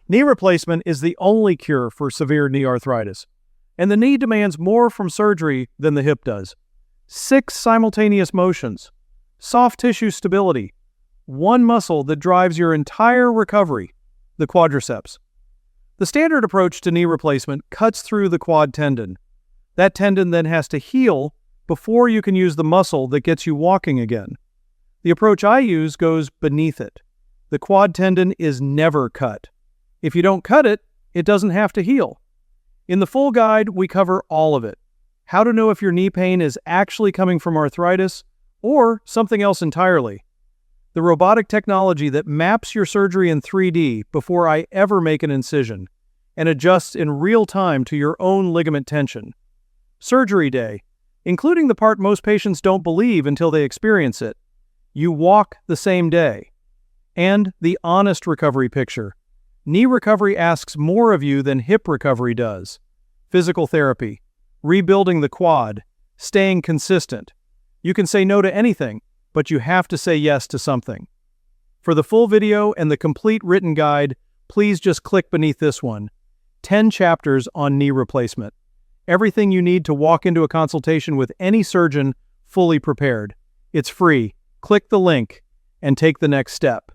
Knee replacement is the only cure for severe knee arthritis, and the knee demands more from surgery than the hip does. 6 simultaneous motions, soft tissue stability, one muscle that drives your entire recovery, the quadriceps. The standard approach to knee replacement cuts through the quad tendon. That tendon then has to heal before you can use the muscle that gets you walking again. The approach I use goes beneath it. The quad tendon is never cut. If you don't cut it, it doesn't have to heal. In the full guide, we cover all of it. How to know if your knee pain is actually coming from arthritis or something else entirely. The robotic technology that maps your surgery in 3D before I ever make an incision and adjusts in real time to your own ligament tension. Surgery day, including the part most patients don't believe until they experience it. You walk the same day. And the honest recovery picture. Knee recovery asks more of you than hip recovery does. Physical therapy, rebuilding the quad, staying consistent. You can say no to anything, but you have to say yes to something. For the full video and the complete written guide, please just click beneath this one. 10 chapters on knee replacement. Everything you need to walk into a consultation with any surgeon fully prepared. It's free. Click the link and take the next step.